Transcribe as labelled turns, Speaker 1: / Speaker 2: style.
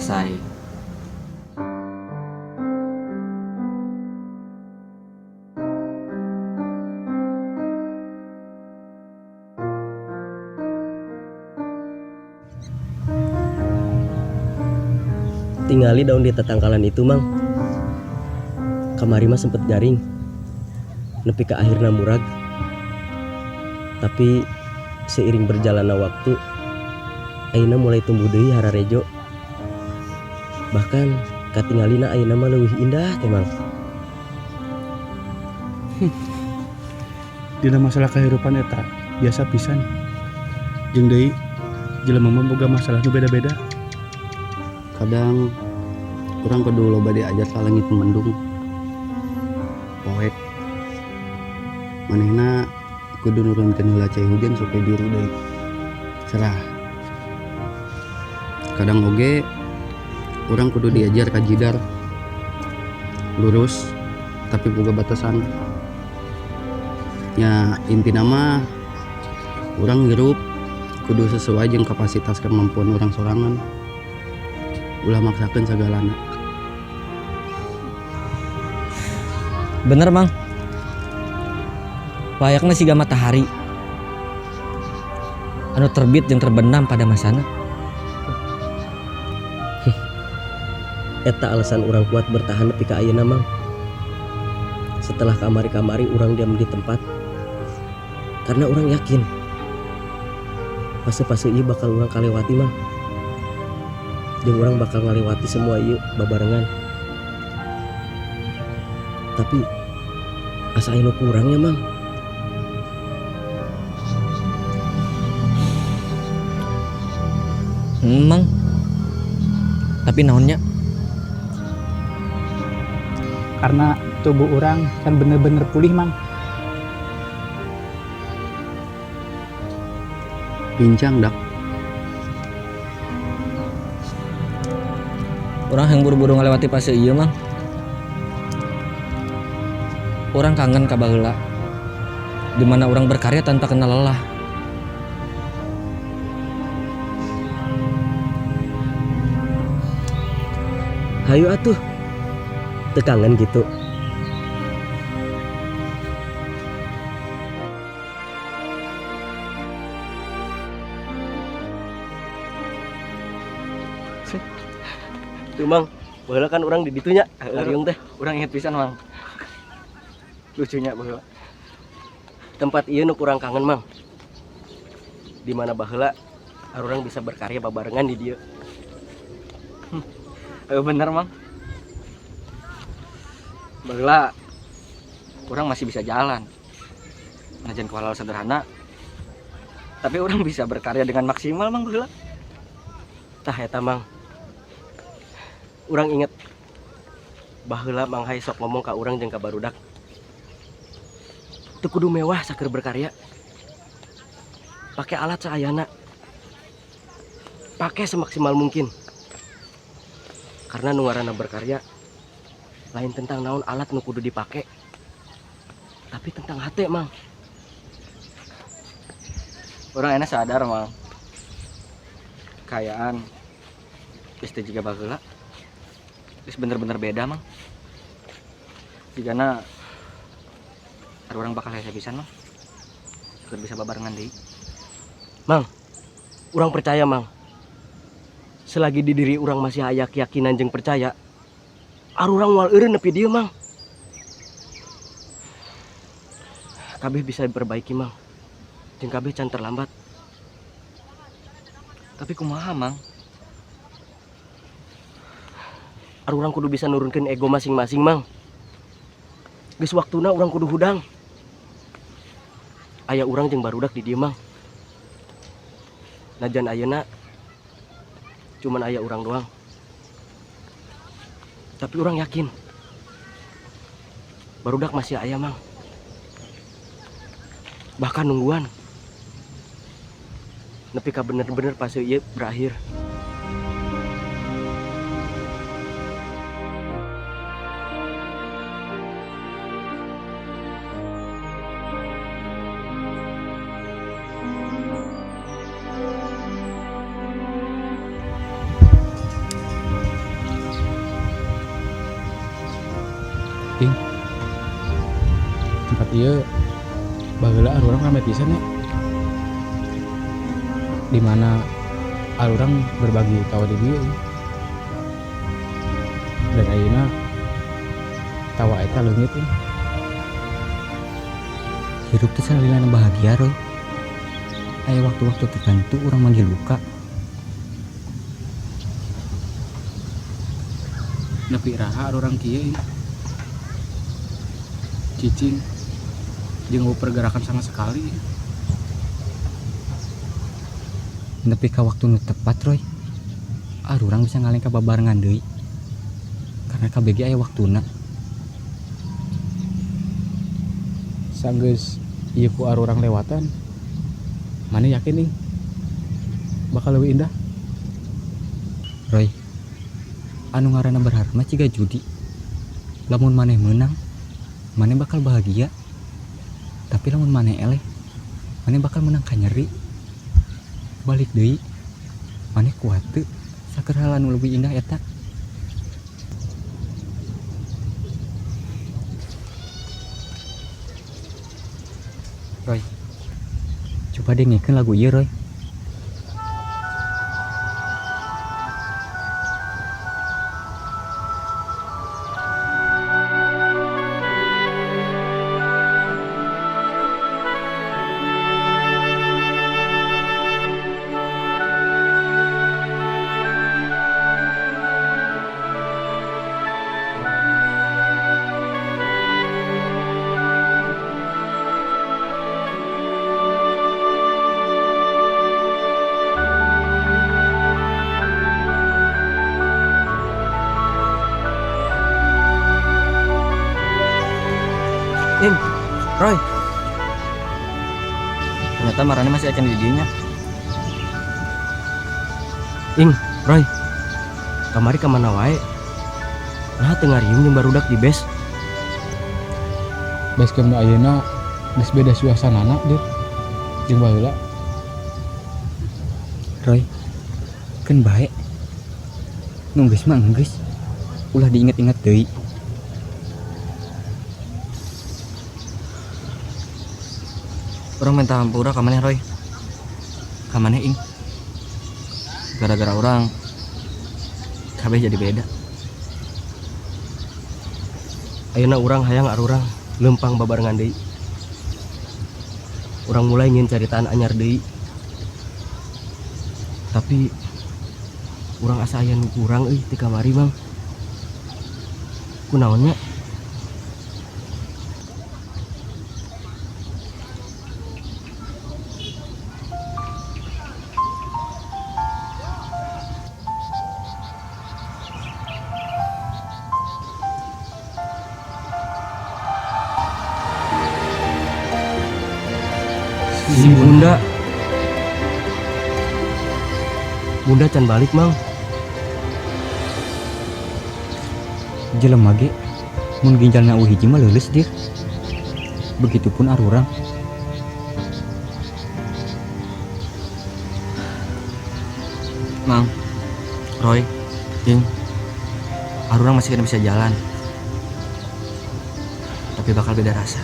Speaker 1: selesai.
Speaker 2: Tingali daun di tetangkalan itu, Mang. Kamari mah sempet garing, nepi ke akhirna murag. Tapi seiring berjalannya waktu, ayeuna mulai tumbuh deui hararejo. Bahkan katingalina ayeuna mah leuwih indah teh, Mang.
Speaker 3: Dina masalah kehidupan eta biasa pisan. Jeung deui jelema mah boga masalah nu beda-beda.
Speaker 4: Kadang kurang kudu loba diajar ka langit mendung poek manehna kudu nurunkeun heula cai hujan supaya biru deui cerah. Kadang oge urang kudu diajar ka jidar lurus tapi boga batasan. Ya inti nama urang hirup kudu sesuai jeung kapasitas kemampuan urang sorangan. Ulah maksakeun sagalana.
Speaker 1: Bener, Mang. Layakna siga matahari anu terbit jeung terbenam pada masana.
Speaker 2: Eta alasan urang kuat bertahan nepi ka ayeuna, Mang. Setelah kamari-kamari urang diam di tempat, karena urang yakin fase-fase ieu bakal urang kalewati, Mang. Jeung urang bakal ngalewati semua ieu babarengan. Tapi asa anu kurangnya, Mang.
Speaker 1: Mang. Tapi naonnya?
Speaker 3: Karena tubuh orang kan bener-bener pulih, Mang.
Speaker 4: Pincang dak.
Speaker 1: Orang yang buru-buru ngelewati fase ieu, Mang. Orang kangen ka baheula, di mana orang berkarya tanpa kenal lelah.
Speaker 2: Hayu atuh. Teu kangen gitu. Tuh, Mang, baheula kan urang di ditu nya. Ariung teh.
Speaker 1: Orang inget pisan, Mang. Lucunya baheula.
Speaker 2: Tempat ieu nu kurang kangen, Mang. Di mana baheula urang bisa berkarya babarengan di dieu.
Speaker 1: Bener, Mang. Baheula orang masih bisa jalan. Najan kualal sederhana. Tapi orang bisa berkarya dengan maksimal, Mang, baheula.
Speaker 2: Tah eta, Mang. Urang inget baheula Mang Hai sok ngomong ka urang jeung ka barudak. Teu kudu mewah saker berkarya. Pake alat saayana. Pake semaksimal mungkin. Karena nu ngaranna berkarya lain tentang naon alat nu kudu dipake, tapi tentang hate, Mang.
Speaker 1: Orang enak sadar, Mang. Kayaan istri juga bageula. Geus bener-bener beda, Mang. Jigana orang bakal saya pisan, Mang. Sudah bisa babarengan deui.
Speaker 2: Mang, urang percaya, Mang. Selagi di diri urang masih aya keyakinan jeung percaya, arurang moal eureun nepi dieu, Mang. Kabeh bisa diperbaiki, Mang. Jeung kabeh can terlambat.
Speaker 1: Tapi kumaha, Mang?
Speaker 2: Arurang kudu bisa nurunkeun ego masing-masing, Mang. Geus waktuna urang kudu hudang. Aya urang jeung barudak di dieu, Mang. Najan ayeuna cuman aya urang doang. Tapi urang yakin barudak masih aya, Mang. Bahkan nungguan. Nepi ka bener-bener fase ieu berakhir.
Speaker 3: Tempat ieu baheula urang rame pisan ya. Di mana urang berbagi tawa di dieu. Dan ayeuna tawa eta leungit ya.
Speaker 1: Hidup teh salilana bahagia Roy. Aya waktu-waktu tertentu orang manggil luka.
Speaker 3: Nepi raha urang kieu cicing jeung pergerakan sama sekali.
Speaker 1: Nepi ka waktu nu tepat Roy. Urang bisa ngaleng ka babarengan deui. Karena KBG aya waktuna.
Speaker 3: Sanggeus ieu ku urang lewatan. Mana yakin nih bakal lebih indah?
Speaker 1: Roy, anu ngaranna berharap mah ciga judi. Lamun maneh menang, maneh bakal bahagia. Tapi lamun maneh eleh, maneh bakal menang ka nyeri. Balik deui, maneh kuat teu saker hal anu leuwih indah eta. Roy, coba dengekeun lagu ieu Roy. Roy, ternyata marane masih acan di dinya.
Speaker 2: Roy, kamari kemana wae? Nah teu ngariung jeung barudak di base.
Speaker 3: Base camp nu ayeuna geus beda suasanana Dir jeung baheula.
Speaker 1: Roy, kan bae. Nu geus mah geus. Ulah diinget-inget deui. Orang minta hampura ka maneh Roy. Ka maneh ing. Gara-gara orang kabeh jadi beda.
Speaker 2: Ayeuna urang hayang arurang lempang babarengan deui. Urang mulai ingin caritaan anyar deui. Tapi urang asa aya nu kurang euy ti kamari Mang. Kunaon nya? Si Bunda can balik Mang.
Speaker 1: Jelema ge mun ginjalna eueuh hiji mah leuleus Dir. Begitupun arurang. Mang, Roy, Ing, arurang masih bisa jalan. Tapi bakal beda rasa.